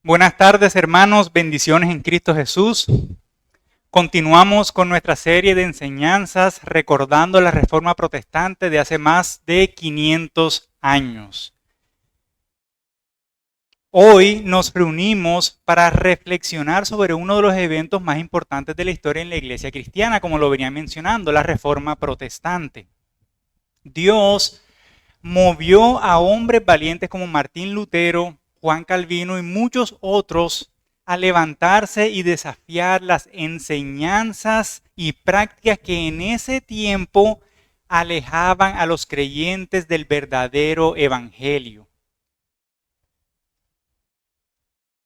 Buenas tardes, hermanos, bendiciones en Cristo Jesús. Continuamos con nuestra serie de enseñanzas recordando la Reforma Protestante de hace más de 500 años. Hoy nos reunimos para reflexionar sobre uno de los eventos más importantes de la historia en la Iglesia cristiana, como lo venía mencionando, la Reforma Protestante. Dios movió a hombres valientes como Martín Lutero, Juan Calvino y muchos otros a levantarse y desafiar las enseñanzas y prácticas que en ese tiempo alejaban a los creyentes del verdadero evangelio.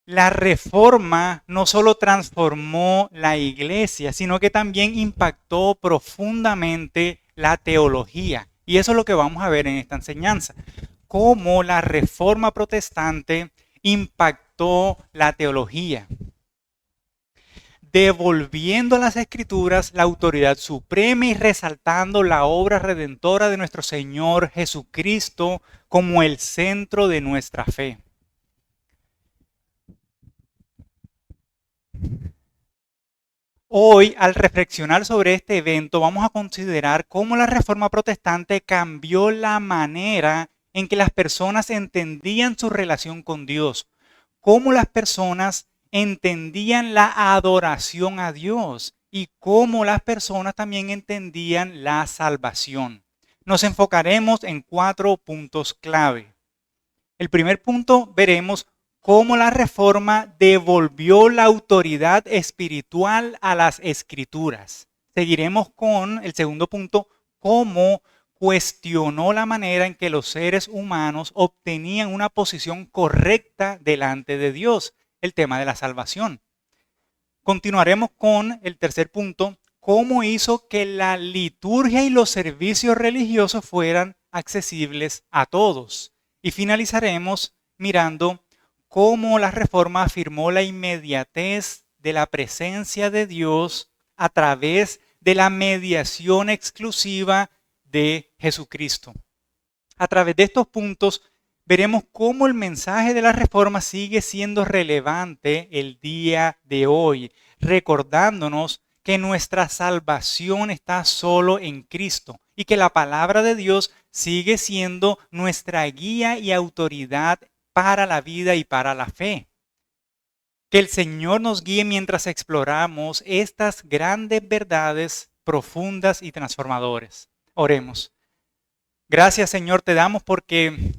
La reforma no solo transformó la iglesia, sino que también impactó profundamente la teología. Y eso es lo que vamos a ver en esta enseñanza. Cómo la reforma protestante impactó la teología, devolviendo a las escrituras la autoridad suprema y resaltando la obra redentora de nuestro Señor Jesucristo como el centro de nuestra fe. Hoy, al reflexionar sobre este evento, vamos a considerar cómo la Reforma Protestante cambió la manera en que las personas entendían su relación con Dios, cómo las personas entendían la adoración a Dios y cómo las personas también entendían la salvación. Nos enfocaremos en 4 puntos clave. El primer punto, veremos cómo la reforma devolvió la autoridad espiritual a las escrituras. Seguiremos con el segundo punto, cómo cuestionó la manera en que los seres humanos obtenían una posición correcta delante de Dios, el tema de la salvación. Continuaremos con el tercer punto, cómo hizo que la liturgia y los servicios religiosos fueran accesibles a todos. Y finalizaremos mirando cómo la reforma afirmó la inmediatez de la presencia de Dios a través de la mediación exclusiva de Jesucristo. A través de estos puntos veremos cómo el mensaje de la reforma sigue siendo relevante el día de hoy, recordándonos que nuestra salvación está solo en Cristo y que la palabra de Dios sigue siendo nuestra guía y autoridad para la vida y para la fe. Que el Señor nos guíe mientras exploramos estas grandes verdades profundas y transformadoras. Oremos. Gracias, Señor, te damos porque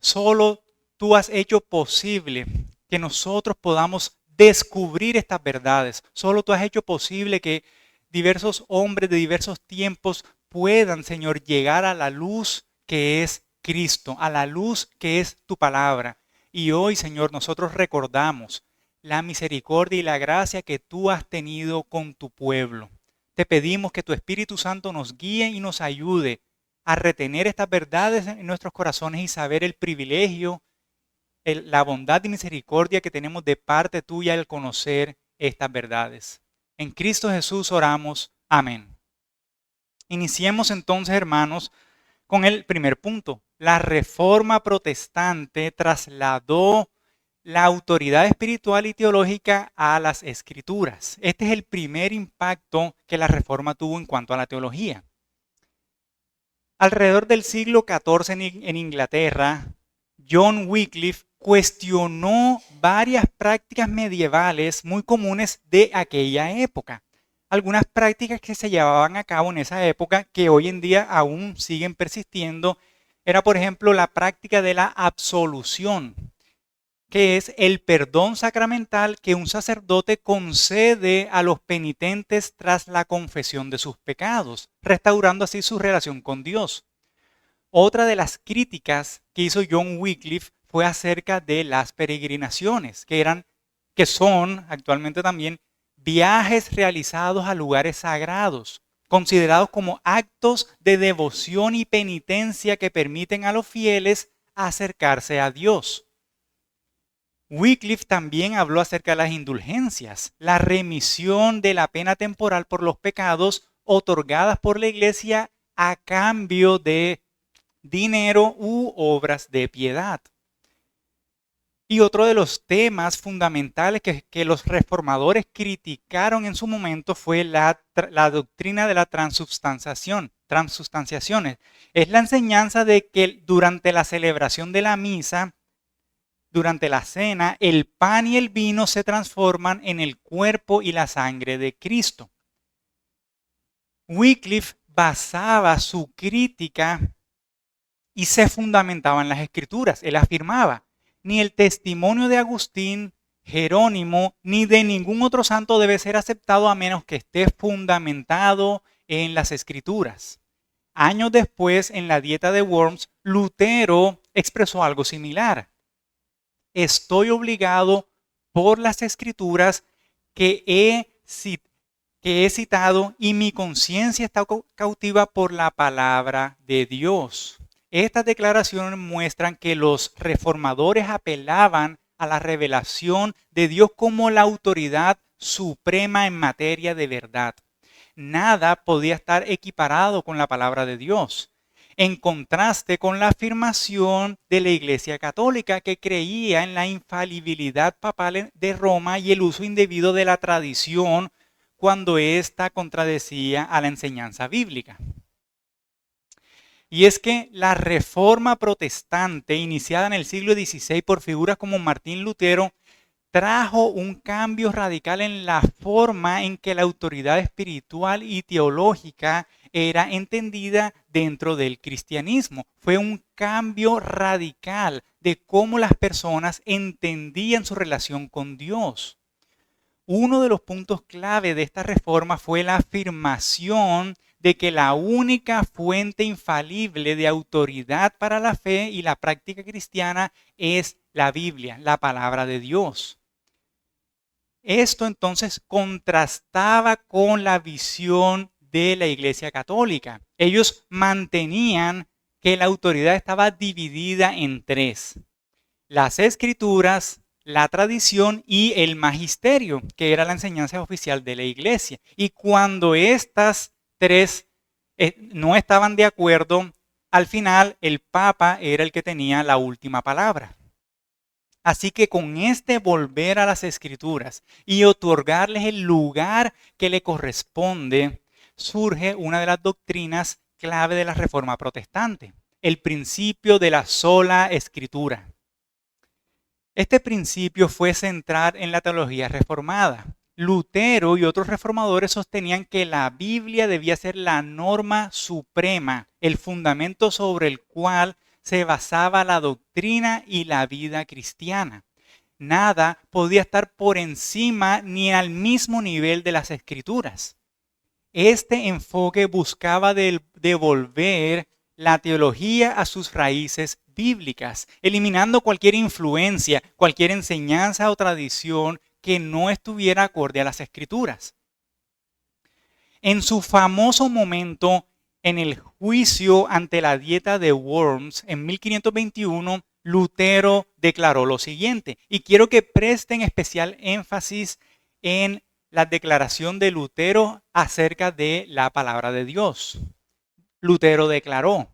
solo tú has hecho posible que nosotros podamos descubrir estas verdades. Solo tú has hecho posible que diversos hombres de diversos tiempos puedan, Señor, llegar a la luz que es Cristo, a la luz que es tu palabra. Y hoy, Señor, nosotros recordamos la misericordia y la gracia que tú has tenido con tu pueblo. Te pedimos que tu Espíritu Santo nos guíe y nos ayude a retener estas verdades en nuestros corazones y saber el privilegio, la bondad y misericordia que tenemos de parte tuya al conocer estas verdades. En Cristo Jesús oramos. Amén. Iniciemos entonces, hermanos, con el primer punto. La reforma protestante trasladó la autoridad espiritual y teológica a las escrituras. Este es el primer impacto que la reforma tuvo en cuanto a la teología. Alrededor del siglo XIV en Inglaterra, John Wycliffe cuestionó varias prácticas medievales muy comunes de aquella época. Algunas prácticas que se llevaban a cabo en esa época que hoy en día aún siguen persistiendo era, por ejemplo, la práctica de la absolución, que es el perdón sacramental que un sacerdote concede a los penitentes tras la confesión de sus pecados, restaurando así su relación con Dios. Otra de las críticas que hizo John Wycliffe fue acerca de las peregrinaciones, que son actualmente también viajes realizados a lugares sagrados, considerados como actos de devoción y penitencia que permiten a los fieles acercarse a Dios. Wycliffe también habló acerca de las indulgencias, la remisión de la pena temporal por los pecados otorgadas por la iglesia a cambio de dinero u obras de piedad. Y otro de los temas fundamentales que los reformadores criticaron en su momento fue la doctrina de la transubstanciaciones. Es la enseñanza de que durante la celebración de la misa, durante la cena, el pan y el vino se transforman en el cuerpo y la sangre de Cristo. Wycliffe basaba su crítica y se fundamentaba en las Escrituras. Él afirmaba: ni el testimonio de Agustín, Jerónimo, ni de ningún otro santo debe ser aceptado a menos que esté fundamentado en las Escrituras. Años después, en la Dieta de Worms, Lutero expresó algo similar: estoy obligado por las Escrituras que he citado y mi conciencia está cautiva por la palabra de Dios. Estas declaraciones muestran que los reformadores apelaban a la revelación de Dios como la autoridad suprema en materia de verdad. Nada podía estar equiparado con la palabra de Dios, en contraste con la afirmación de la Iglesia Católica, que creía en la infalibilidad papal de Roma y el uso indebido de la tradición cuando ésta contradecía a la enseñanza bíblica. Y es que la reforma protestante, iniciada en el siglo XVI por figuras como Martín Lutero, trajo un cambio radical en la forma en que la autoridad espiritual y teológica era entendida dentro del cristianismo. Fue un cambio radical de cómo las personas entendían su relación con Dios. Uno de los puntos clave de esta reforma fue la afirmación de que la única fuente infalible de autoridad para la fe y la práctica cristiana es la Biblia, la palabra de Dios. Esto entonces contrastaba con la visión de la Iglesia Católica. Ellos mantenían que la autoridad estaba dividida en tres: las Escrituras, la tradición y el magisterio, que era la enseñanza oficial de la Iglesia. Y cuando estas tres no estaban de acuerdo, al final el Papa era el que tenía la última palabra. Así que con este volver a las Escrituras y otorgarles el lugar que le corresponde, surge una de las doctrinas clave de la Reforma Protestante: el principio de la sola Escritura. Este principio fue central en la teología reformada. Lutero y otros reformadores sostenían que la Biblia debía ser la norma suprema, el fundamento sobre el cual se basaba la doctrina y la vida cristiana. Nada podía estar por encima ni al mismo nivel de las Escrituras. Este enfoque buscaba devolver la teología a sus raíces bíblicas, eliminando cualquier influencia, cualquier enseñanza o tradición que no estuviera acorde a las Escrituras. En su famoso momento, en el juicio ante la Dieta de Worms, en 1521, Lutero declaró lo siguiente, y quiero que presten especial énfasis en la declaración de Lutero acerca de la palabra de Dios. Lutero declaró: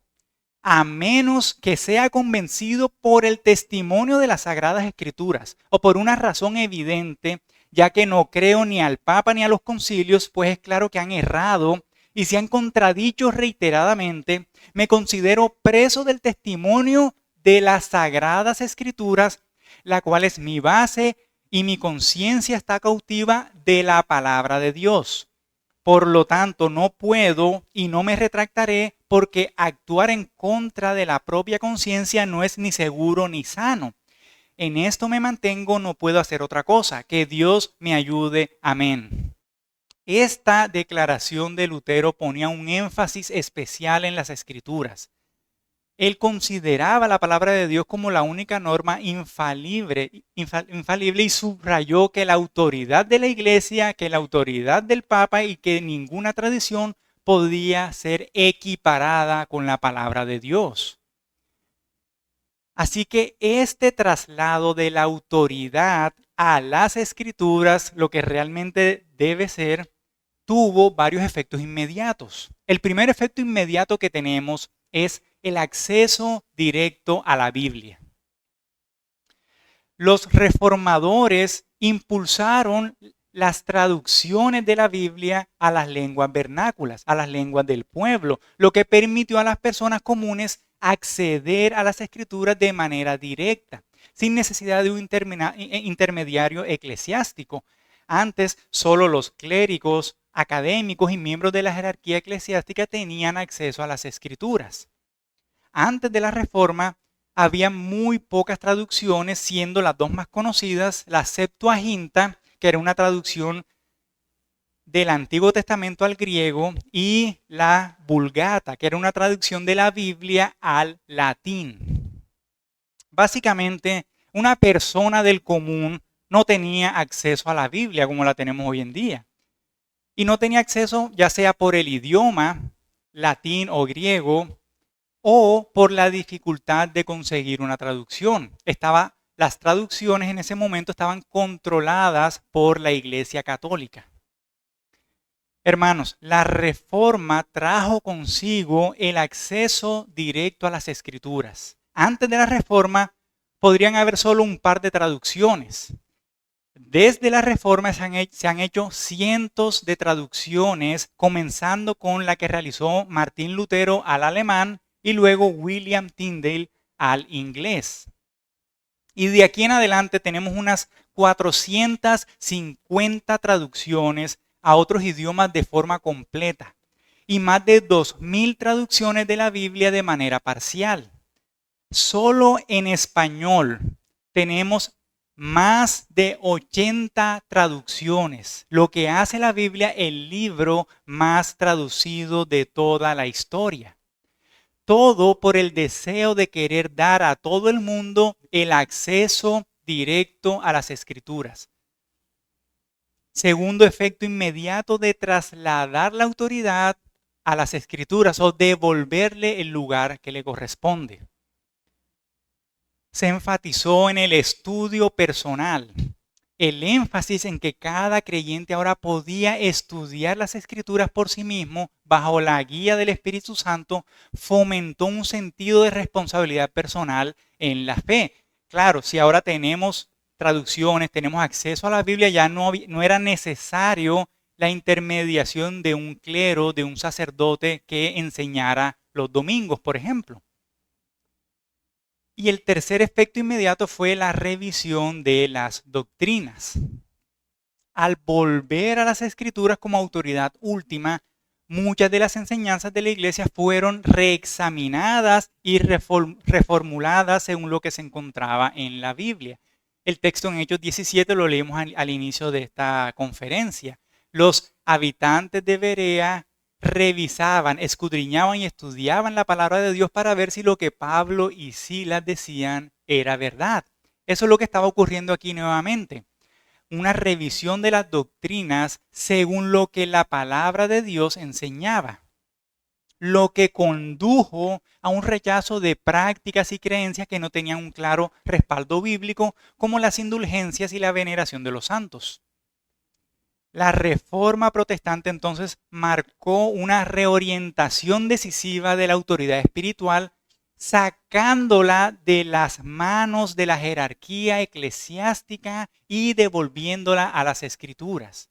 a menos que sea convencido por el testimonio de las Sagradas Escrituras o por una razón evidente, ya que no creo ni al Papa ni a los concilios, pues es claro que han errado y se han contradicho reiteradamente, me considero preso del testimonio de las Sagradas Escrituras, la cual es mi base, y mi conciencia está cautiva de la palabra de Dios. Por lo tanto, no puedo y no me retractaré, porque actuar en contra de la propia conciencia no es ni seguro ni sano. En esto me mantengo, no puedo hacer otra cosa. Que Dios me ayude. Amén. Esta declaración de Lutero ponía un énfasis especial en las Escrituras. Él consideraba la palabra de Dios como la única norma infalible y subrayó que la autoridad de la Iglesia, que la autoridad del Papa y que ninguna tradición podía ser equiparada con la palabra de Dios. Así que este traslado de la autoridad a las Escrituras, lo que realmente debe ser, tuvo varios efectos inmediatos. El primer efecto inmediato que tenemos es el acceso directo a la Biblia. Los reformadores impulsaron las traducciones de la Biblia a las lenguas vernáculas, a las lenguas del pueblo, lo que permitió a las personas comunes acceder a las escrituras de manera directa, sin necesidad de un intermediario eclesiástico. Antes, solo los clérigos, académicos y miembros de la jerarquía eclesiástica tenían acceso a las escrituras. Antes de la Reforma, había muy pocas traducciones, siendo las dos más conocidas la Septuaginta, que era una traducción del Antiguo Testamento al griego, y la Vulgata, que era una traducción de la Biblia al latín. Básicamente, una persona del común no tenía acceso a la Biblia como la tenemos hoy en día. Y no tenía acceso ya sea por el idioma, latín o griego, o por la dificultad de conseguir una traducción. Las traducciones en ese momento estaban controladas por la Iglesia Católica. Hermanos, la Reforma trajo consigo el acceso directo a las Escrituras. Antes de la Reforma podrían haber solo un par de traducciones. Desde la Reforma se han hecho cientos de traducciones, comenzando con la que realizó Martín Lutero al alemán y luego William Tyndale al inglés. Y de aquí en adelante tenemos unas 450 traducciones a otros idiomas de forma completa y más de 2000 traducciones de la Biblia de manera parcial. Solo en español tenemos más de 80 traducciones, lo que hace la Biblia el libro más traducido de toda la historia. Todo por el deseo de querer dar a todo el mundo el acceso directo a las Escrituras. Segundo efecto inmediato de trasladar la autoridad a las Escrituras o devolverle el lugar que le corresponde. Se enfatizó en el estudio personal, el énfasis en que cada creyente ahora podía estudiar las Escrituras por sí mismo bajo la guía del Espíritu Santo fomentó un sentido de responsabilidad personal en la fe. Claro, si ahora tenemos traducciones, tenemos acceso a la Biblia, ya no era necesario la intermediación de un clero, de un sacerdote que enseñara los domingos, por ejemplo. Y el tercer efecto inmediato fue la revisión de las doctrinas. Al volver a las Escrituras como autoridad última, muchas de las enseñanzas de la Iglesia fueron reexaminadas y reformuladas según lo que se encontraba en la Biblia. El texto en Hechos 17 lo leímos al inicio de esta conferencia. Los habitantes de Berea revisaban, escudriñaban y estudiaban la palabra de Dios para ver si lo que Pablo y Silas decían era verdad. Eso es lo que estaba ocurriendo aquí nuevamente. Una revisión de las doctrinas según lo que la palabra de Dios enseñaba, lo que condujo a un rechazo de prácticas y creencias que no tenían un claro respaldo bíblico, como las indulgencias y la veneración de los santos. La Reforma Protestante entonces marcó una reorientación decisiva de la autoridad espiritual, sacándola de las manos de la jerarquía eclesiástica y devolviéndola a las Escrituras.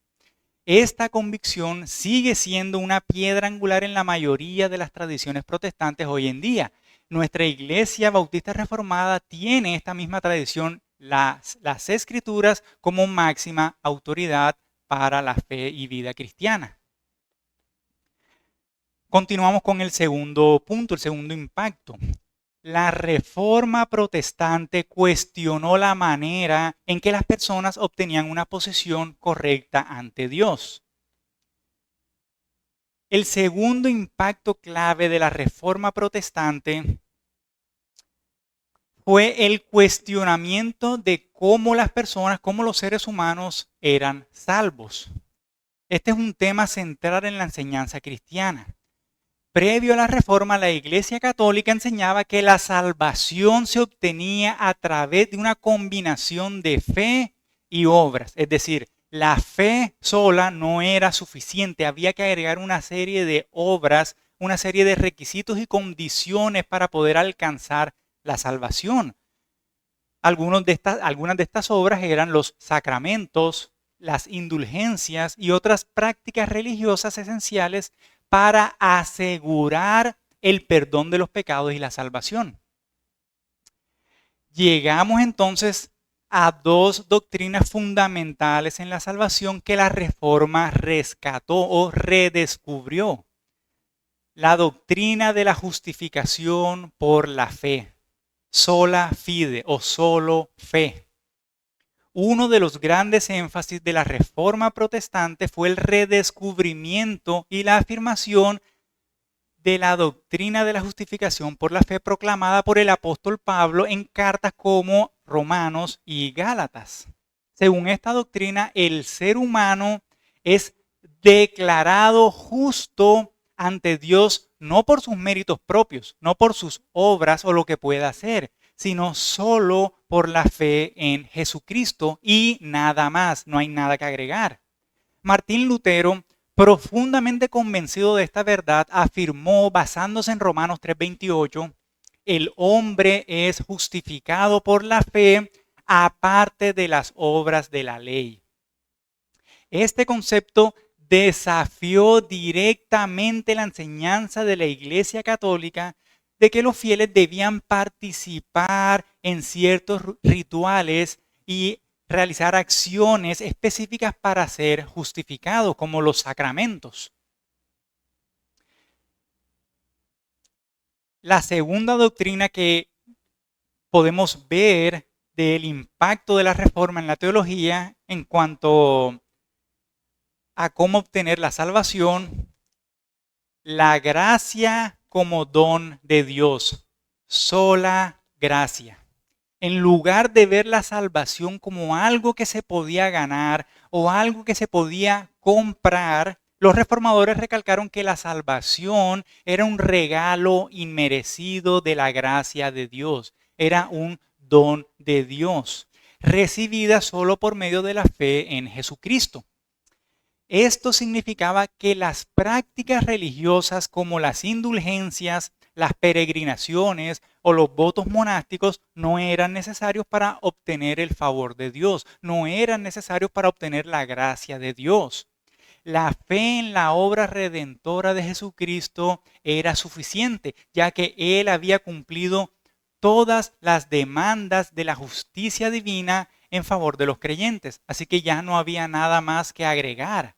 Esta convicción sigue siendo una piedra angular en la mayoría de las tradiciones protestantes hoy en día. Nuestra Iglesia Bautista Reformada tiene esta misma tradición, las Escrituras como máxima autoridad para la fe y vida cristiana. Continuamos con el segundo punto, el segundo impacto. La Reforma Protestante cuestionó la manera en que las personas obtenían una posición correcta ante Dios. El segundo impacto clave de la Reforma Protestante fue el cuestionamiento de cómo las personas, cómo los seres humanos eran salvos. Este es un tema central en la enseñanza cristiana. Previo a la Reforma, la Iglesia Católica enseñaba que la salvación se obtenía a través de una combinación de fe y obras. Es decir, la fe sola no era suficiente, había que agregar una serie de obras, una serie de requisitos y condiciones para poder alcanzar la salvación. algunas de estas obras eran los sacramentos, las indulgencias y otras prácticas religiosas esenciales para asegurar el perdón de los pecados y la salvación. Llegamos entonces a dos doctrinas fundamentales en la salvación que la Reforma rescató o redescubrió. La doctrina de la justificación por la fe, sola fide o solo fe. Uno de los grandes énfasis de la Reforma protestante fue el redescubrimiento y la afirmación de la doctrina de la justificación por la fe proclamada por el apóstol Pablo en cartas como Romanos y Gálatas. Según esta doctrina, el ser humano es declarado justo ante Dios no por sus méritos propios, no por sus obras o lo que pueda hacer, sino solo por la fe en Jesucristo y nada más, no hay nada que agregar. Martín Lutero, profundamente convencido de esta verdad, afirmó, basándose en Romanos 3:28, el hombre es justificado por la fe aparte de las obras de la ley. Este concepto desafió directamente la enseñanza de la Iglesia Católica de que los fieles debían participar en ciertos rituales y realizar acciones específicas para ser justificados, como los sacramentos. La segunda doctrina que podemos ver del impacto de la Reforma en la teología en cuanto a cómo obtener la salvación, la gracia como don de Dios, sola gracia. En lugar de ver la salvación como algo que se podía ganar o algo que se podía comprar, los reformadores recalcaron que la salvación era un regalo inmerecido de la gracia de Dios, era un don de Dios, recibida solo por medio de la fe en Jesucristo. Esto significaba que las prácticas religiosas como las indulgencias, las peregrinaciones o los votos monásticos no eran necesarios para obtener el favor de Dios, no eran necesarios para obtener la gracia de Dios. La fe en la obra redentora de Jesucristo era suficiente, ya que Él había cumplido todas las demandas de la justicia divina en favor de los creyentes. Así que ya no había nada más que agregar.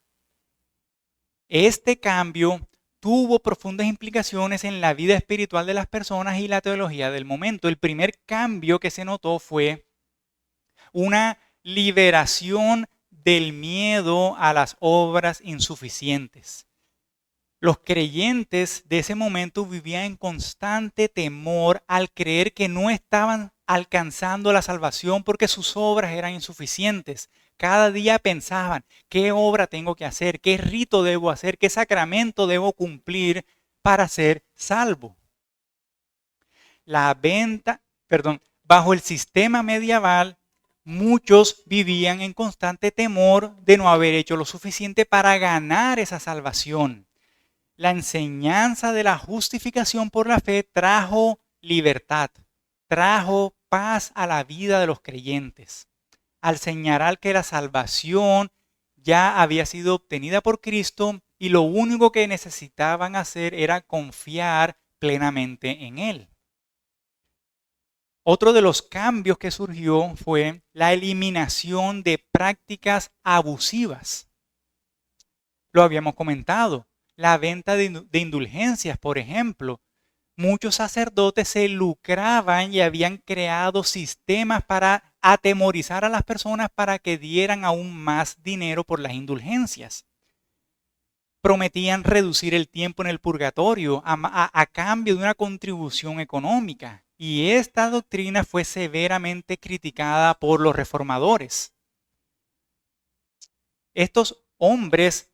Este cambio tuvo profundas implicaciones en la vida espiritual de las personas y la teología del momento. El primer cambio que se notó fue una liberación del miedo a las obras insuficientes. Los creyentes de ese momento vivían en constante temor al creer que no estaban alcanzando la salvación porque sus obras eran insuficientes. Cada día pensaban, ¿qué obra tengo que hacer? ¿Qué rito debo hacer? ¿Qué sacramento debo cumplir para ser salvo? Bajo el sistema medieval, muchos vivían en constante temor de no haber hecho lo suficiente para ganar esa salvación. La enseñanza de la justificación por la fe trajo libertad, trajo paz a la vida de los creyentes, al señalar que la salvación ya había sido obtenida por Cristo y lo único que necesitaban hacer era confiar plenamente en Él. Otro de los cambios que surgió fue la eliminación de prácticas abusivas. Lo habíamos comentado. La venta de indulgencias, por ejemplo. Muchos sacerdotes se lucraban y habían creado sistemas para atemorizar a las personas para que dieran aún más dinero por las indulgencias. Prometían reducir el tiempo en el purgatorio a cambio de una contribución económica. Y esta doctrina fue severamente criticada por los reformadores. Estos hombres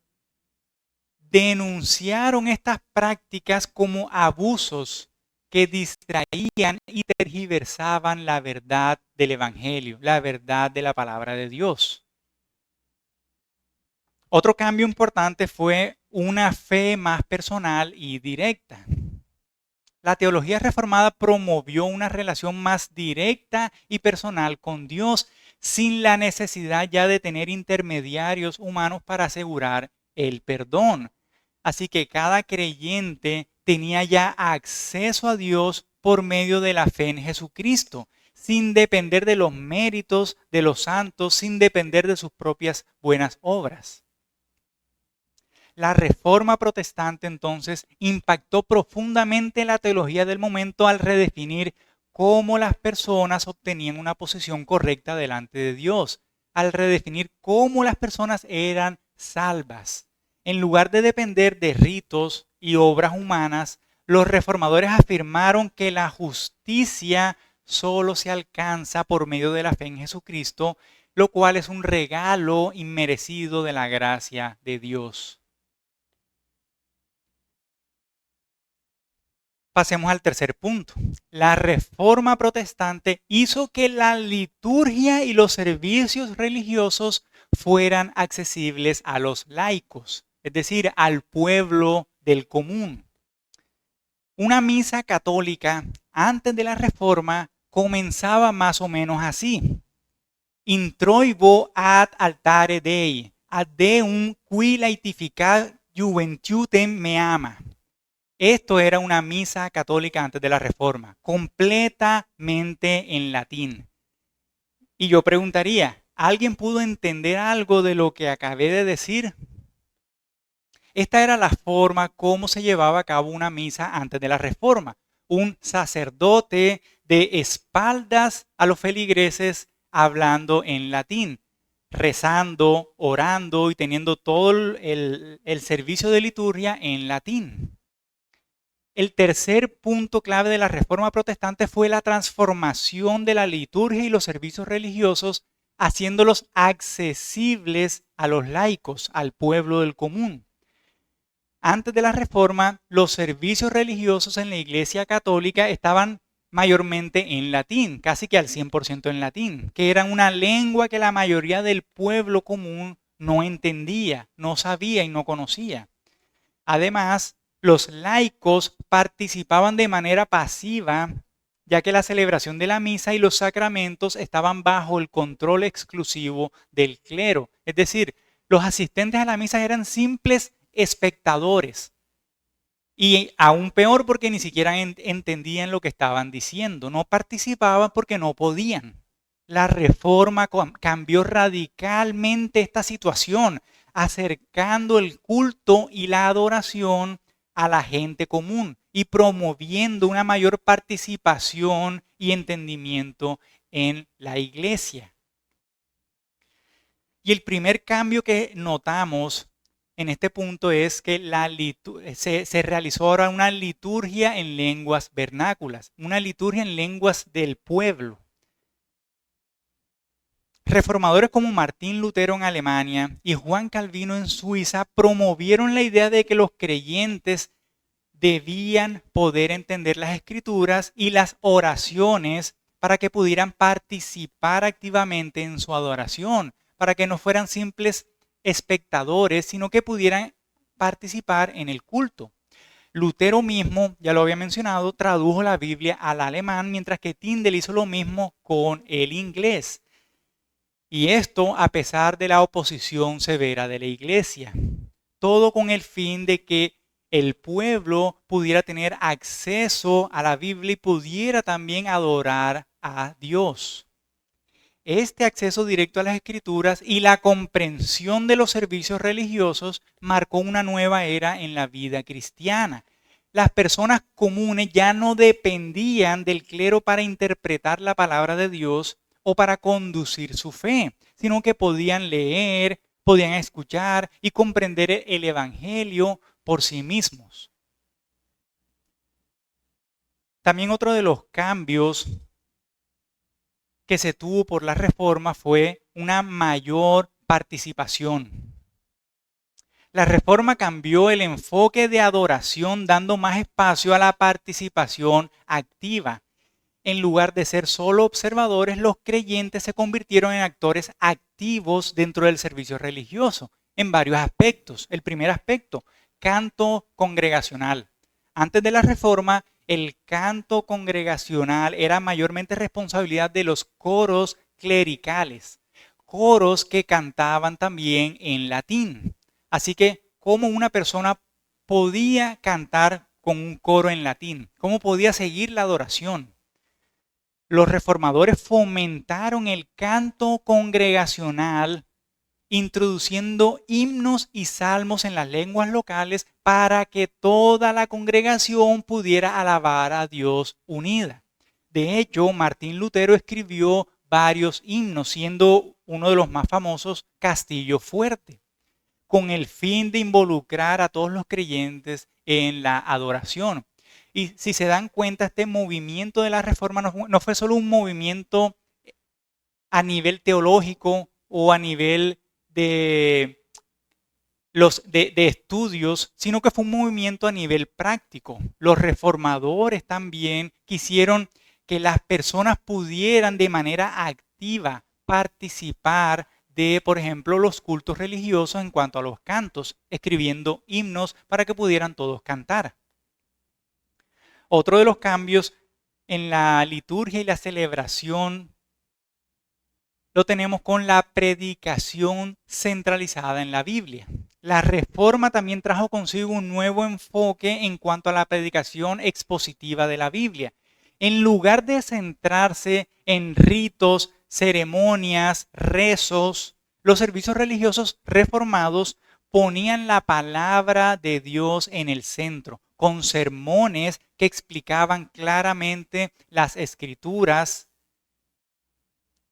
denunciaron estas prácticas como abusos que distraían y tergiversaban la verdad del Evangelio, la verdad de la palabra de Dios. Otro cambio importante fue una fe más personal y directa. La teología reformada promovió una relación más directa y personal con Dios, sin la necesidad ya de tener intermediarios humanos para asegurar el perdón. Así que cada creyente tenía ya acceso a Dios por medio de la fe en Jesucristo, sin depender de los méritos de los santos, sin depender de sus propias buenas obras. La Reforma Protestante entonces impactó profundamente la teología del momento al redefinir cómo las personas obtenían una posición correcta delante de Dios, al redefinir cómo las personas eran salvas. En lugar de depender de ritos y obras humanas, los reformadores afirmaron que la justicia solo se alcanza por medio de la fe en Jesucristo, lo cual es un regalo inmerecido de la gracia de Dios. Pasemos al tercer punto. La Reforma Protestante hizo que la liturgia y los servicios religiosos fueran accesibles a los laicos, es decir, al pueblo del común. Una misa católica antes de la Reforma comenzaba más o menos así: Introibo ad altare Dei, ad Deum qui laetificat juventiutem me ama. Esto era una misa católica antes de la Reforma, completamente en latín. Y yo preguntaría, ¿alguien pudo entender algo de lo que acabé de decir? Esta era la forma como se llevaba a cabo una misa antes de la Reforma. Un sacerdote de espaldas a los feligreses hablando en latín, rezando, orando y teniendo todo el servicio de liturgia en latín. El tercer punto clave de la Reforma Protestante fue la transformación de la liturgia y los servicios religiosos, haciéndolos accesibles a los laicos, al pueblo del común. Antes de la Reforma, los servicios religiosos en la Iglesia Católica estaban mayormente en latín, casi que al 100% en latín, que era una lengua que la mayoría del pueblo común no entendía, no sabía y no conocía. Además, los laicos participaban de manera pasiva, ya que la celebración de la misa y los sacramentos estaban bajo el control exclusivo del clero. Es decir, los asistentes a la misa eran simples espectadores. Y aún peor, porque ni siquiera entendían lo que estaban diciendo. No participaban porque no podían. La Reforma cambió radicalmente esta situación, acercando el culto y la adoración a la gente común y promoviendo una mayor participación y entendimiento en la iglesia. Y el primer cambio que notamos en este punto es que se realizó ahora una liturgia en lenguas vernáculas, una liturgia en lenguas del pueblo. Reformadores como Martín Lutero en Alemania y Juan Calvino en Suiza promovieron la idea de que los creyentes debían poder entender las escrituras y las oraciones para que pudieran participar activamente en su adoración, para que no fueran simples espectadores, sino que pudieran participar en el culto. Lutero mismo, ya lo había mencionado, tradujo la Biblia al alemán, mientras que Tyndale hizo lo mismo con el inglés. Y esto a pesar de la oposición severa de la iglesia. Todo con el fin de que el pueblo pudiera tener acceso a la Biblia y pudiera también adorar a Dios. Este acceso directo a las Escrituras y la comprensión de los servicios religiosos marcó una nueva era en la vida cristiana. Las personas comunes ya no dependían del clero para interpretar la palabra de Dios o para conducir su fe, sino que podían leer, podían escuchar y comprender el Evangelio por sí mismos. También otro de los cambios que se tuvo por la Reforma fue una mayor participación. La Reforma cambió el enfoque de adoración, dando más espacio a la participación activa. En lugar de ser solo observadores, los creyentes se convirtieron en actores activos dentro del servicio religioso, en varios aspectos. El primer aspecto, canto congregacional. Antes de la Reforma, el canto congregacional era mayormente responsabilidad de los coros clericales, coros que cantaban también en latín. Así que, ¿cómo una persona podía cantar con un coro en latín? ¿Cómo podía seguir la adoración? Los reformadores fomentaron el canto congregacional, introduciendo himnos y salmos en las lenguas locales para que toda la congregación pudiera alabar a Dios unida. De hecho, Martín Lutero escribió varios himnos, siendo uno de los más famosos Castillo Fuerte, con el fin de involucrar a todos los creyentes en la adoración. Y si se dan cuenta, este movimiento de la Reforma no fue solo un movimiento a nivel teológico o a nivel de estudios, sino que fue un movimiento a nivel práctico. Los reformadores también quisieron que las personas pudieran de manera activa participar de, por ejemplo, los cultos religiosos en cuanto a los cantos, escribiendo himnos para que pudieran todos cantar. Otro de los cambios en la liturgia y la celebración lo tenemos con la predicación centralizada en la Biblia. La Reforma también trajo consigo un nuevo enfoque en cuanto a la predicación expositiva de la Biblia. En lugar de centrarse en ritos, ceremonias, rezos, los servicios religiosos reformados ponían la palabra de Dios en el centro, con sermones que explicaban claramente las escrituras,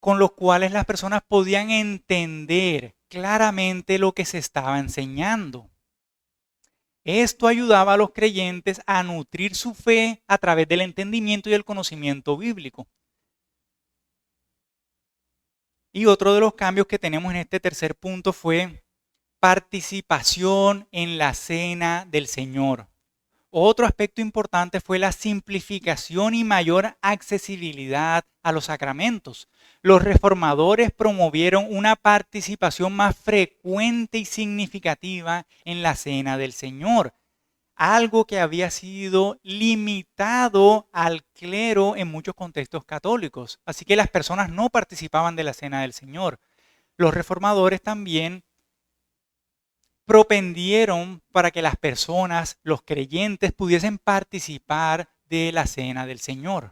con los cuales las personas podían entender claramente lo que se estaba enseñando. Esto ayudaba a los creyentes a nutrir su fe a través del entendimiento y el conocimiento bíblico. Y otro de los cambios que tenemos en este tercer punto fue participación en la cena del Señor. Otro aspecto importante fue la simplificación y mayor accesibilidad a los sacramentos. Los reformadores promovieron una participación más frecuente y significativa en la cena del Señor, algo que había sido limitado al clero en muchos contextos católicos. Así que las personas no participaban de la cena del Señor. Los reformadores también propendieron para que las personas, los creyentes, pudiesen participar de la cena del Señor.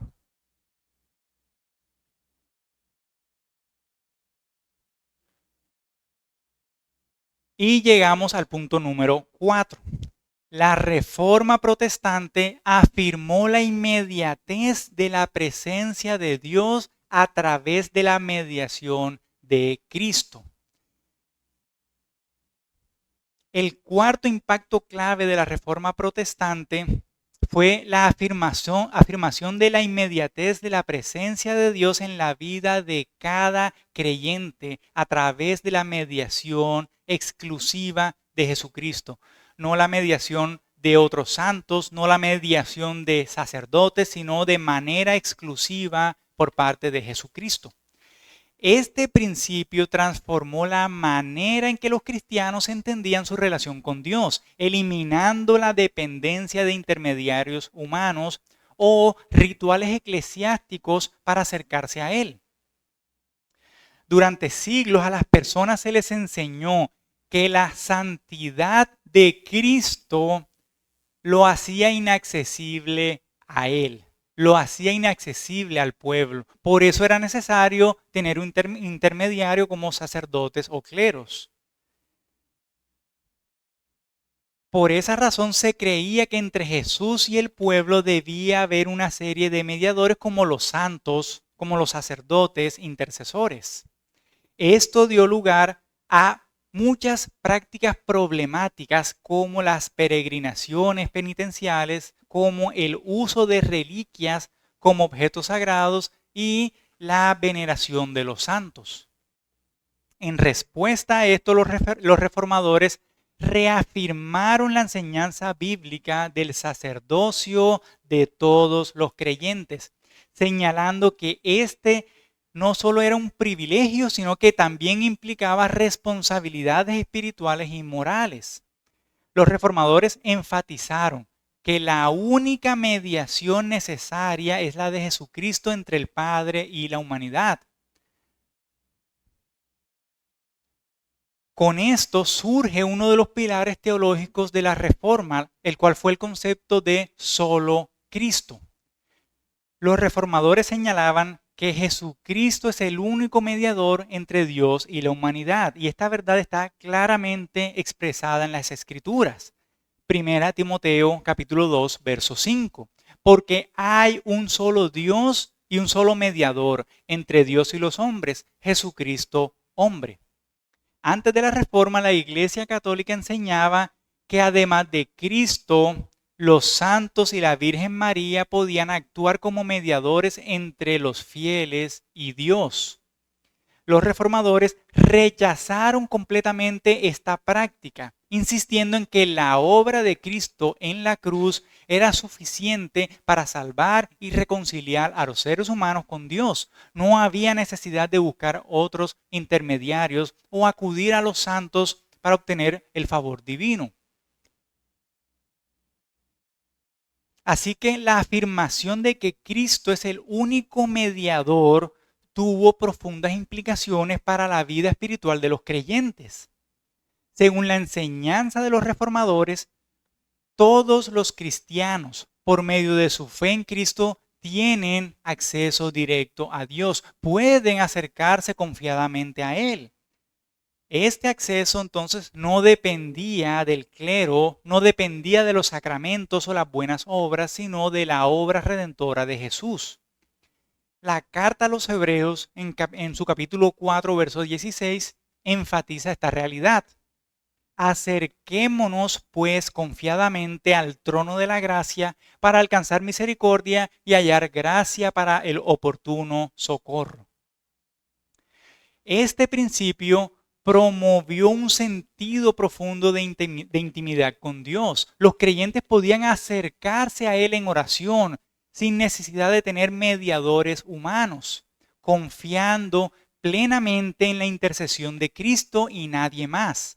Y llegamos al punto número 4. La Reforma Protestante afirmó la inmediatez de la presencia de Dios a través de la mediación de Cristo. El cuarto impacto clave de la Reforma Protestante fue la afirmación de la inmediatez de la presencia de Dios en la vida de cada creyente a través de la mediación exclusiva de Jesucristo. No la mediación de otros santos, no la mediación de sacerdotes, sino de manera exclusiva por parte de Jesucristo. Este principio transformó la manera en que los cristianos entendían su relación con Dios, eliminando la dependencia de intermediarios humanos o rituales eclesiásticos para acercarse a Él. Durante siglos a las personas se les enseñó que la santidad de Cristo lo hacía inaccesible a Él. Lo hacía inaccesible al pueblo. Por eso era necesario tener un intermediario como sacerdotes o cleros. Por esa razón se creía que entre Jesús y el pueblo debía haber una serie de mediadores como los santos, como los sacerdotes, intercesores. Esto dio lugar a muchas prácticas problemáticas como las peregrinaciones penitenciales, como el uso de reliquias como objetos sagrados y la veneración de los santos. En respuesta a esto, los reformadores reafirmaron la enseñanza bíblica del sacerdocio de todos los creyentes, señalando que este no solo era un privilegio, sino que también implicaba responsabilidades espirituales y morales. Los reformadores enfatizaron que la única mediación necesaria es la de Jesucristo entre el Padre y la humanidad. Con esto surge uno de los pilares teológicos de la Reforma, el cual fue el concepto de solo Cristo. Los reformadores señalaban que Jesucristo es el único mediador entre Dios y la humanidad, y esta verdad está claramente expresada en las Escrituras. Primera Timoteo capítulo 2, verso 5. Porque hay un solo Dios y un solo mediador entre Dios y los hombres, Jesucristo hombre. Antes de la Reforma, la Iglesia Católica enseñaba que además de Cristo, los santos y la Virgen María podían actuar como mediadores entre los fieles y Dios. Los reformadores rechazaron completamente esta práctica, insistiendo en que la obra de Cristo en la cruz era suficiente para salvar y reconciliar a los seres humanos con Dios. No había necesidad de buscar otros intermediarios o acudir a los santos para obtener el favor divino. Así que la afirmación de que Cristo es el único mediador tuvo profundas implicaciones para la vida espiritual de los creyentes. Según la enseñanza de los reformadores, todos los cristianos, por medio de su fe en Cristo, tienen acceso directo a Dios, pueden acercarse confiadamente a Él. Este acceso entonces no dependía del clero, no dependía de los sacramentos o las buenas obras, sino de la obra redentora de Jesús. La carta a los Hebreos en su capítulo 4, verso 16, enfatiza esta realidad. Acerquémonos pues confiadamente al trono de la gracia para alcanzar misericordia y hallar gracia para el oportuno socorro. Este principio promovió un sentido profundo de intimidad con Dios. Los creyentes podían acercarse a Él en oración sin necesidad de tener mediadores humanos, confiando plenamente en la intercesión de Cristo y nadie más.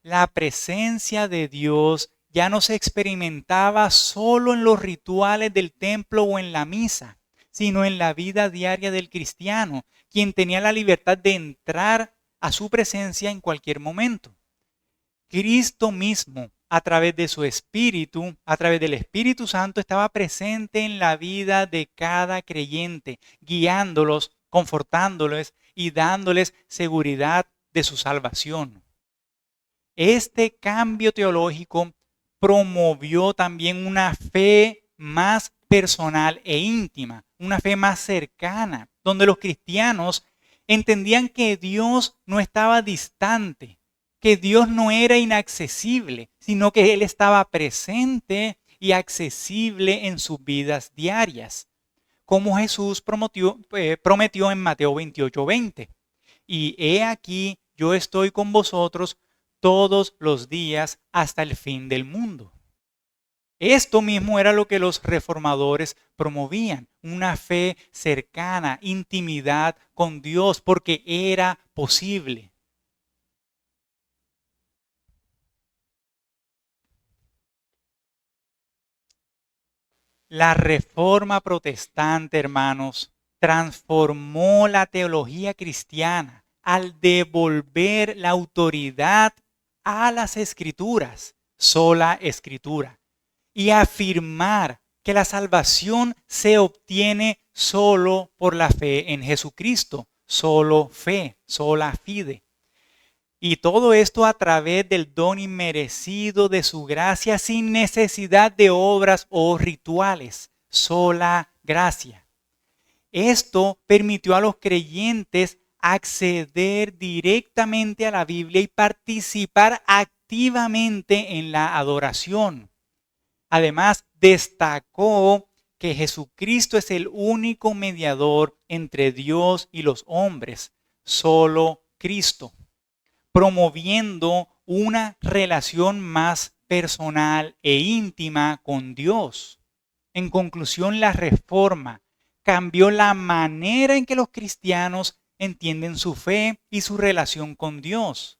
La presencia de Dios ya no se experimentaba solo en los rituales del templo o en la misa, sino en la vida diaria del cristiano, quien tenía la libertad de entrar a su presencia en cualquier momento. Cristo mismo, a través de su Espíritu, a través del Espíritu Santo, estaba presente en la vida de cada creyente, guiándolos, confortándoles y dándoles seguridad de su salvación. Este cambio teológico promovió también una fe más personal e íntima, una fe más cercana, donde los cristianos entendían que Dios no estaba distante, que Dios no era inaccesible, sino que Él estaba presente y accesible en sus vidas diarias, como Jesús prometió en Mateo 28:20. Y he aquí, yo estoy con vosotros todos los días hasta el fin del mundo. Esto mismo era lo que los reformadores promovían, una fe cercana, intimidad con Dios, porque era posible. La Reforma Protestante, hermanos, transformó la teología cristiana al devolver la autoridad a las Escrituras, sola Escritura, y afirmar que la salvación se obtiene solo por la fe en Jesucristo, solo fe, sola fide. Y todo esto a través del don inmerecido de su gracia sin necesidad de obras o rituales, sola gracia. Esto permitió a los creyentes acceder directamente a la Biblia y participar activamente en la adoración. Además, destacó que Jesucristo es el único mediador entre Dios y los hombres, solo Cristo, promoviendo una relación más personal e íntima con Dios. En conclusión, la Reforma cambió la manera en que los cristianos entienden su fe y su relación con Dios.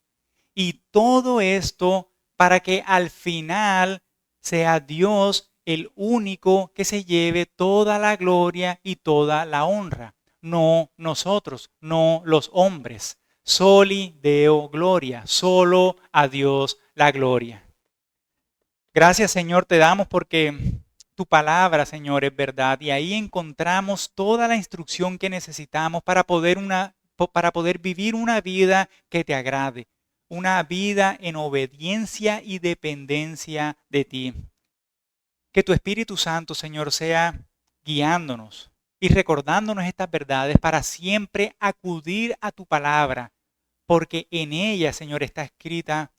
Y todo esto para que al final Sea Dios el único que se lleve toda la gloria y toda la honra, no nosotros, no los hombres. Soli Deo gloria, solo a Dios la gloria. Gracias, Señor, te damos porque tu palabra, Señor, es verdad y ahí encontramos toda la instrucción que necesitamos para poder vivir una vida que te agrade, una vida en obediencia y dependencia de ti. Que tu Espíritu Santo, Señor, sea guiándonos y recordándonos estas verdades para siempre acudir a tu palabra, porque en ella, Señor, está escrita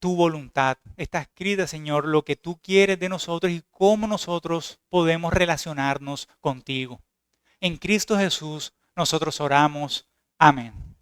tu voluntad. Está escrita, Señor, lo que tú quieres de nosotros y cómo nosotros podemos relacionarnos contigo. En Cristo Jesús nosotros oramos. Amén.